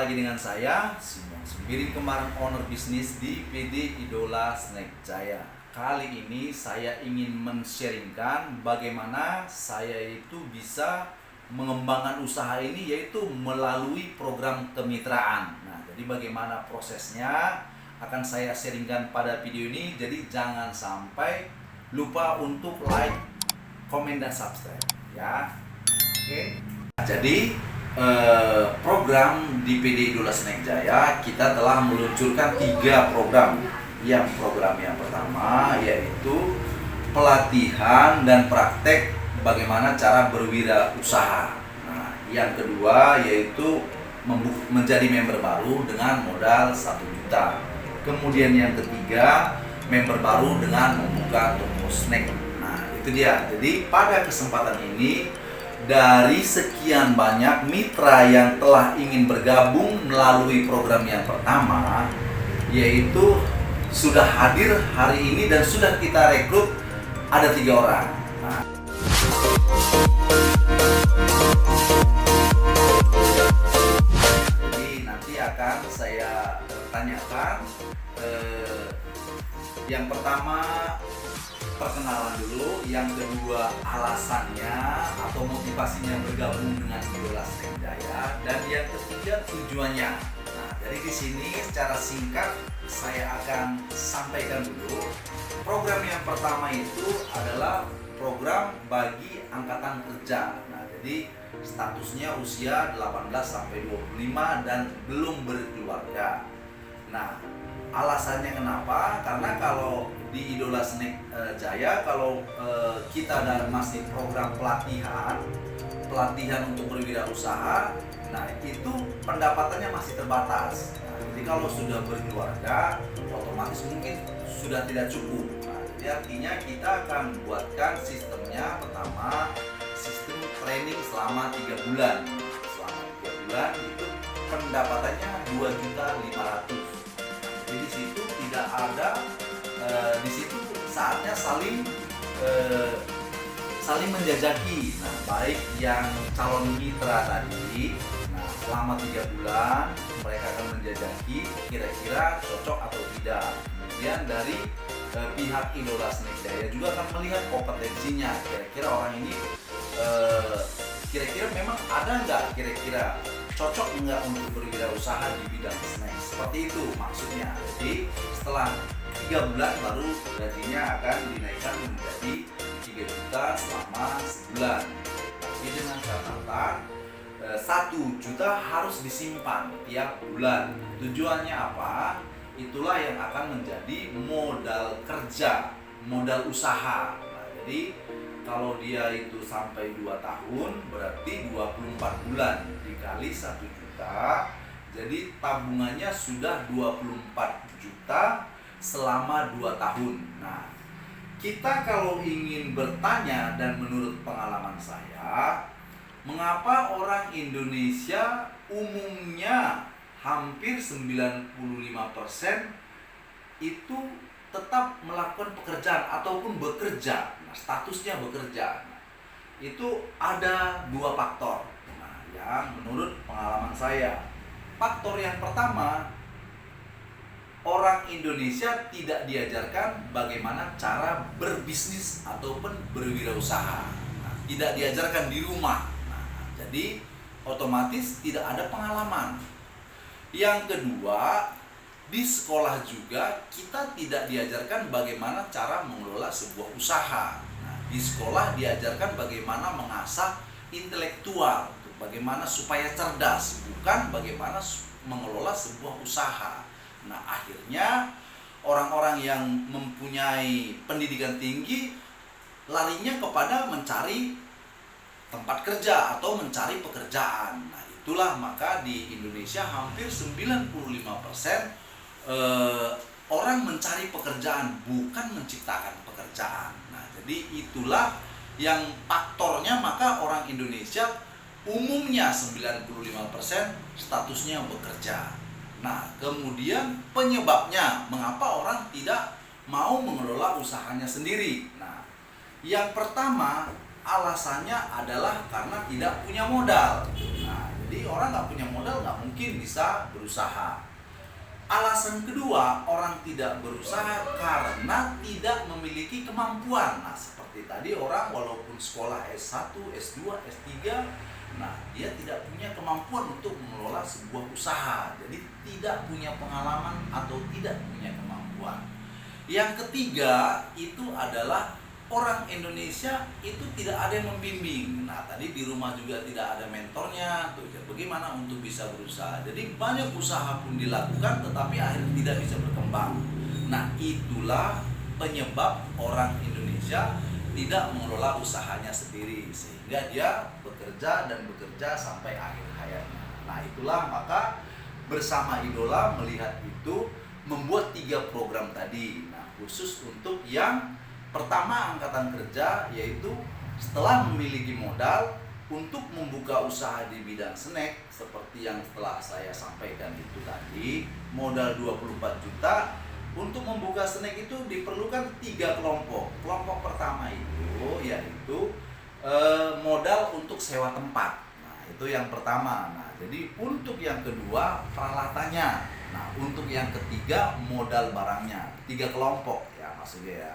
lagi dengan saya, Simon Sembiring Kemarin, owner bisnis di PD Idola Snack Jaya. Kali ini saya ingin men-sharingkan bagaimana saya itu bisa mengembangkan usaha ini, yaitu melalui program kemitraan. Nah, jadi bagaimana prosesnya akan saya sharingkan pada video ini. Jadi jangan sampai lupa untuk like, komen, dan subscribe ya. Oke. Jadi program di PD Idola Snack Jaya, kita telah meluncurkan 3 program. Program yang pertama yaitu pelatihan dan praktek bagaimana cara berwirausaha. Nah, yang kedua yaitu menjadi member baru dengan modal 1 juta. Kemudian yang ketiga, member baru dengan membuka toko snack. Nah, itu dia. Jadi pada kesempatan ini, dari sekian banyak mitra yang telah ingin bergabung melalui program yang pertama, yaitu sudah hadir hari ini dan sudah kita rekrut ada 3 orang. Nah, jadi nanti akan saya tanyakan. Yang pertama perkenalan dulu, yang kedua alasannya atau motivasinya bergabung dengan Idola Snack Jaya, dan yang ketiga tujuannya. Nah, dari di sini secara singkat saya akan sampaikan dulu. Program yang pertama itu adalah program bagi angkatan kerja. Nah, jadi statusnya usia 18 sampai 25 dan belum berkeluarga. Nah, alasannya kenapa? Karena kalau di Idola Snack Jaya, kalau kita masih program pelatihan untuk berwirausaha, nah itu pendapatannya masih terbatas. Nah, jadi kalau sudah berkeluarga, otomatis mungkin sudah tidak cukup. Nah, jadi artinya kita akan buatkan sistemnya. Pertama, sistem training selama 3 bulan. Selama 3 bulan itu pendapatannya 2.500.000. Jadi di situ tidak ada, di situ saatnya saling menjajaki. Nah, baik yang calon mitra tadi, nah selama 3 bulan mereka akan menjajaki kira-kira cocok atau tidak. Kemudian dari pihak Idola Snack Jaya juga akan melihat kompetensinya. Kira-kira orang ini kira-kira memang ada nggak, kira-kira cocok nggak untuk berwirausaha di bidang snack. Seperti itu maksudnya. Jadi setelah 3 bulan baru gajinya akan dinaikkan menjadi 3 juta selama sebulan. Tapi dengan catatan 1 juta harus disimpan tiap bulan. Tujuannya apa? Itulah yang akan menjadi modal kerja, modal usaha. Nah, jadi kalau dia itu sampai 2 tahun, berarti 24 bulan dikali 1 juta. Jadi tabungannya sudah 24 juta selama 2 tahun. Nah, kita kalau ingin bertanya, dan menurut pengalaman saya, mengapa orang Indonesia umumnya hampir 95% itu tetap melakukan pekerjaan ataupun bekerja. Nah, statusnya bekerja. Nah, itu ada 2 faktor. Nah, yang menurut pengalaman saya, faktor yang pertama, orang Indonesia tidak diajarkan bagaimana cara berbisnis ataupun berwirausaha. Nah, tidak diajarkan di rumah. Nah, jadi otomatis tidak ada pengalaman. Yang kedua, di sekolah juga kita tidak diajarkan bagaimana cara mengelola sebuah usaha. Nah, di sekolah diajarkan bagaimana mengasah intelektual, bagaimana supaya cerdas, bukan bagaimana mengelola sebuah usaha. Nah, akhirnya orang-orang yang mempunyai pendidikan tinggi larinya kepada mencari tempat kerja atau mencari pekerjaan. Nah, itulah maka di Indonesia hampir 95% orang mencari pekerjaan, bukan menciptakan pekerjaan. Nah, jadi itulah yang faktornya, maka orang Indonesia umumnya 95% statusnya bekerja. Nah, kemudian penyebabnya mengapa orang tidak mau mengelola usahanya sendiri. Nah, yang pertama alasannya adalah karena tidak punya modal. Nah, Jadi orang nggak punya modal nggak mungkin bisa berusaha. Alasan kedua, orang tidak berusaha karena tidak memiliki kemampuan. Nah, seperti tadi orang walaupun sekolah S1, S2, S3, nah dia tidak punya kemampuan untuk mengelola sebuah usaha. Jadi tidak punya pengalaman atau tidak punya kemampuan. Yang ketiga itu adalah orang Indonesia itu tidak ada yang membimbing. Nah, tadi di rumah juga tidak ada mentornya. Tuh, bagaimana untuk bisa berusaha? Jadi banyak usaha pun dilakukan, tetapi akhirnya tidak bisa berkembang. Nah, itulah penyebab orang Indonesia tidak mengelola usahanya sendiri, sehingga dia bekerja dan bekerja sampai akhir hayatnya. Nah, itulah maka bersama Idola melihat itu membuat 3 program tadi. Nah, khusus untuk yang pertama angkatan kerja, yaitu setelah memiliki modal untuk membuka usaha di bidang snack seperti yang telah saya sampaikan itu tadi, modal 24 juta. Untuk membuka snack itu diperlukan 3 kelompok. Kelompok pertama itu yaitu modal untuk sewa tempat. Nah, itu yang pertama. Nah, jadi untuk yang kedua peralatannya. Nah, untuk yang ketiga modal barangnya. 3 kelompok ya maksudnya ya.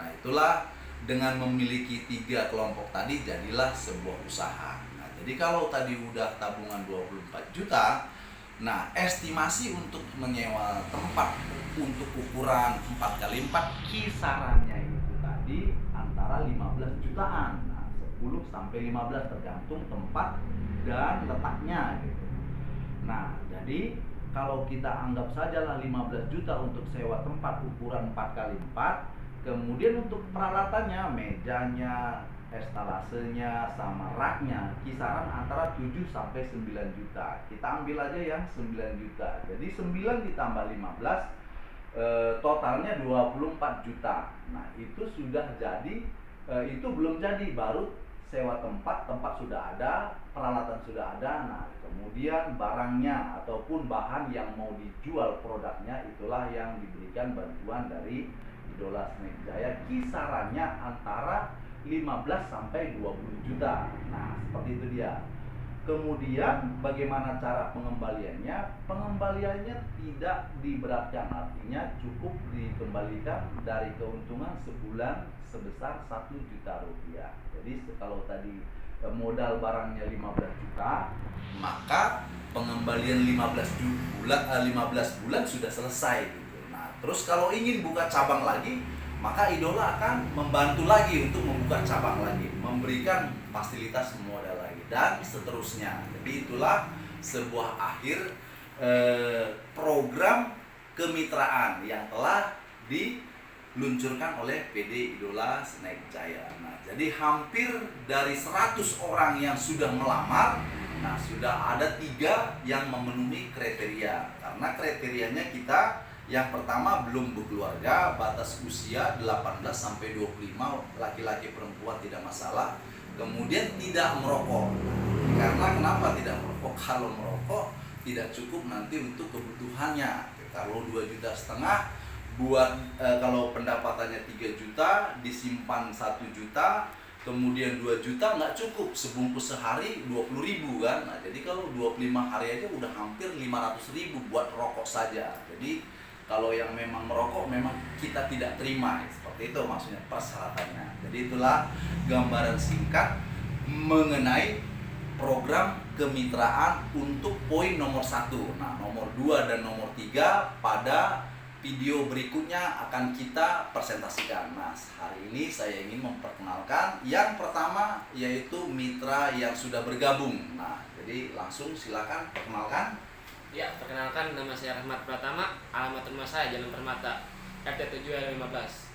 Nah, itulah dengan memiliki 3 kelompok tadi jadilah sebuah usaha. Nah, jadi kalau tadi udah tabungan 24 juta, nah estimasi untuk menyewa tempat untuk ukuran 4x4 kisarannya itu tadi antara 15 jutaan. Nah, 10 sampai 15 tergantung tempat dan letaknya gitu. Nah, jadi kalau kita anggap sajalah 15 juta untuk sewa tempat ukuran 4x4, kemudian untuk peralatannya, mejanya, estalasenya, sama raknya, kisaran antara 7 sampai 9 juta. Kita ambil aja yang 9 juta. Jadi 9 ditambah 15, totalnya 24 juta. Nah, itu sudah jadi, itu belum jadi, baru sewa tempat sudah ada, peralatan sudah ada. Nah, kemudian barangnya ataupun bahan yang mau dijual produknya, itulah yang diberikan bantuan dari Idola Snack Jaya, kisarannya antara 15 sampai 20 juta. Nah, seperti itu dia. Kemudian bagaimana cara pengembaliannya? Pengembaliannya tidak diberatkan, artinya cukup dikembalikan dari keuntungan sebulan sebesar 1 juta rupiah. Jadi kalau tadi modal barangnya 15 juta, maka pengembalian 15 bulan sudah selesai. Terus kalau ingin buka cabang lagi, maka Idola akan membantu lagi untuk membuka cabang lagi, memberikan fasilitas modal lagi, dan seterusnya. Jadi itulah sebuah akhir program kemitraan yang telah diluncurkan oleh PD Idola Snack Jaya. Nah, jadi hampir dari 100 orang yang sudah melamar, nah sudah ada 3 yang memenuhi kriteria. Karena kriterianya kita yang pertama belum berkeluarga, batas usia 18 sampai 25, laki-laki perempuan tidak masalah. Kemudian tidak merokok. Karena kenapa tidak merokok? Kalau merokok tidak cukup nanti untuk kebutuhannya. Kalau 2,5 juta buat kalau pendapatannya 3 juta disimpan 1 juta, kemudian 2 juta nggak cukup, sebungkus sehari 20.000 kan. Nah, jadi kalau 25 hari aja udah hampir 500.000 buat rokok saja. Jadi kalau yang memang merokok memang kita tidak terima, seperti itu maksudnya persyaratannya. Jadi itulah gambaran singkat mengenai program kemitraan untuk poin nomor 1. Nah, nomor 2 dan nomor 3 pada video berikutnya akan kita presentasikan. Nah, hari ini saya ingin memperkenalkan yang pertama, yaitu mitra yang sudah bergabung. Nah, jadi langsung silakan perkenalkan. Ya, perkenalkan, nama saya Rahmat Pratama, alamat rumah saya Jalan Permata, RT 7 RW 15.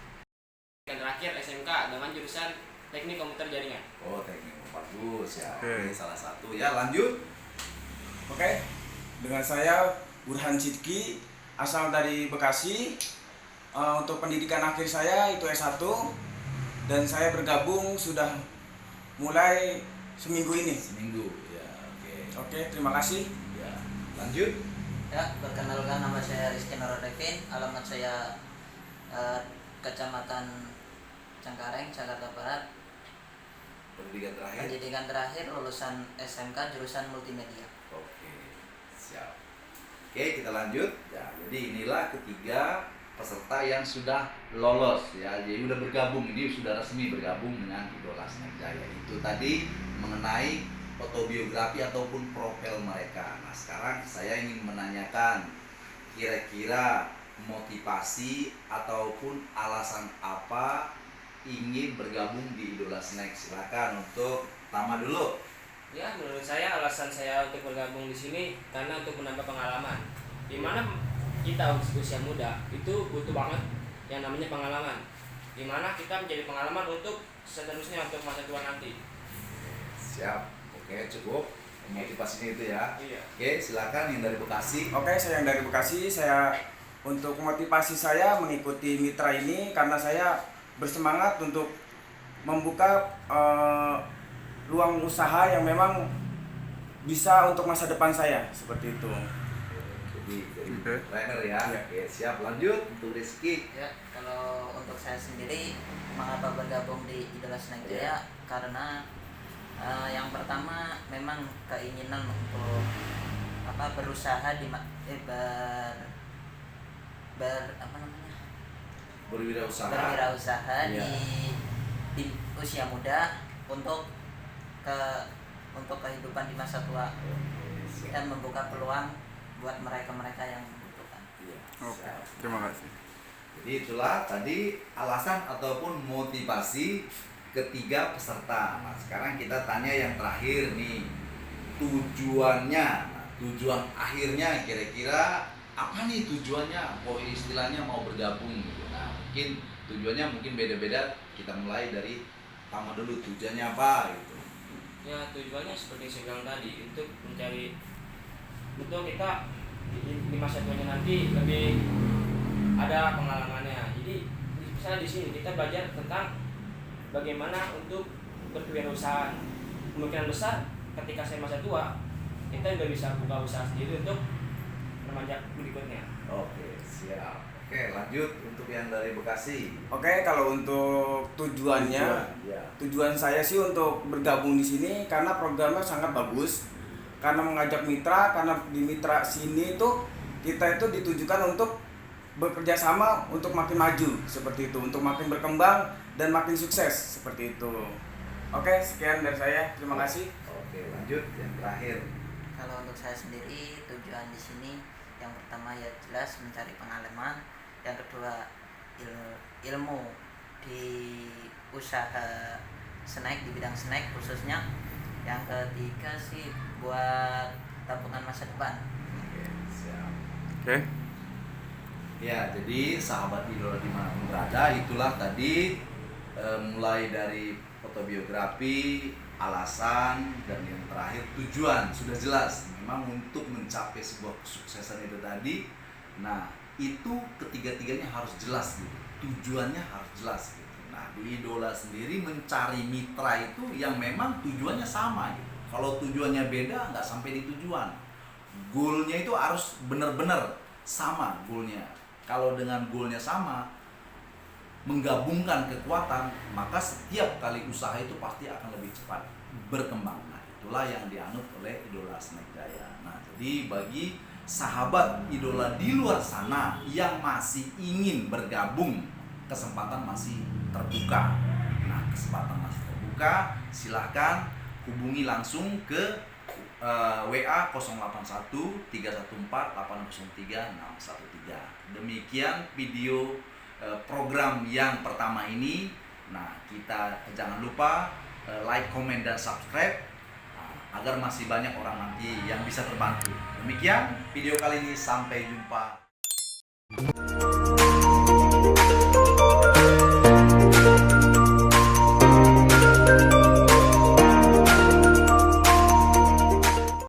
Dan terakhir SMK dengan jurusan Teknik Komputer Jaringan. Oh, teknik, bagus ya. Ini salah satu ya, lanjut. Oke, dengan saya Burhan Sidki, asal dari Bekasi. Untuk pendidikan akhir saya itu S1, dan saya bergabung sudah mulai seminggu ini. Seminggu, ya. Oke, terima kasih. Ya, lanjut. Ya, perkenalkan, nama saya Rizky Norodevin, alamat saya Kecamatan Cengkareng, Jakarta Barat. pendidikan terakhir? Pendidikan terakhir lulusan SMK jurusan multimedia. Oke, siap. Oke, kita lanjut. Ya, jadi inilah ketiga peserta yang sudah lolos ya. Jadi sudah bergabung, ini sudah resmi bergabung dengan Idola Snack Jaya. Itu tadi mengenai autobiografi ataupun profil mereka. Nah, sekarang saya ingin menanyakan kira-kira motivasi ataupun alasan apa ingin bergabung di Idola Snack. Silakan untuk Tama dulu. Ya, menurut saya alasan saya untuk bergabung di sini karena untuk menambah pengalaman. Dimana kita usia muda itu butuh banget yang namanya pengalaman. Dimana kita menjadi pengalaman untuk seterusnya untuk masa tua nanti. Siap. Oke, cukup. Motivasinya itu ya. Iya. Oke, silakan yang dari Bekasi. Oke, saya yang dari Bekasi. Saya untuk motivasi saya mengikuti mitra ini karena saya bersemangat untuk membuka ruang usaha yang memang bisa untuk masa depan saya seperti itu. Jadi trainer ya. Iya. Oke, siap. Lanjut untuk Rizky. Ya, kalau untuk saya sendiri mengapa bergabung di Idola Snack Jaya karena yang pertama memang keinginan untuk berusaha di Berwirausaha. Iya. di usia muda untuk kehidupan di masa tua dan membuka peluang buat mereka yang membutuhkan. Iya. Oke, Siap. terima kasih. Jadi itulah tadi alasan ataupun motivasi ketiga peserta. Nah, sekarang kita tanya yang terakhir nih, tujuannya. Nah, tujuan akhirnya kira-kira apa nih tujuannya? Istilahnya mau bergabung gitu. Nah, mungkin tujuannya mungkin beda-beda. Kita mulai dari Tama dulu, tujuannya apa gitu. Ya, tujuannya seperti saya bilang tadi untuk mencari untuk kita di masa tuanya nanti lebih ada pengalamannya. Jadi misalnya di sini kita belajar tentang bagaimana untuk berkewirausahaan. Kemungkinan besar ketika saya masa tua kita juga bisa buka usaha sendiri untuk remaja berikutnya. Oke, siap. Oke, lanjut untuk yang dari Bekasi. Oke, kalau untuk tujuannya, Ya. tujuan saya sih untuk bergabung di sini karena programnya sangat bagus. Karena mengajak mitra, karena di mitra sini tuh kita itu ditujukan untuk bekerja sama untuk makin maju seperti itu, untuk makin berkembang dan makin sukses seperti itu. Oke, sekian dari saya. Terima kasih. Oke, lanjut yang terakhir. Kalau untuk saya sendiri tujuan di sini yang pertama ya jelas mencari pengalaman, yang kedua ilmu di usaha snack di bidang snack khususnya, yang ketiga sih buat tabungan masa depan. Oke, siap. Oke. Ya, jadi sahabat idola dimanapun berada, itulah tadi mulai dari autobiografi, alasan, dan yang terakhir tujuan. Sudah jelas, memang untuk mencapai sebuah kesuksesan itu tadi. Nah, itu ketiga-tiganya harus jelas gitu. Tujuannya harus jelas gitu. Nah, di idola sendiri mencari mitra itu yang memang tujuannya sama gitu. Kalau tujuannya beda, nggak sampai di tujuan. Goalnya itu harus benar-benar sama goalnya. Kalau dengan goalnya sama, menggabungkan kekuatan, maka setiap kali usaha itu pasti akan lebih cepat berkembang. Nah, itulah yang dianut oleh Idola Snack Jaya. Nah, jadi bagi sahabat idola di luar sana yang masih ingin bergabung, kesempatan masih terbuka. Nah, kesempatan masih terbuka, silahkan hubungi langsung ke WA 081 314 803 613. Demikian video program yang pertama ini. Nah, kita jangan lupa like, comment, dan subscribe agar masih banyak orang nanti yang bisa terbantu. Demikian video kali ini, sampai jumpa.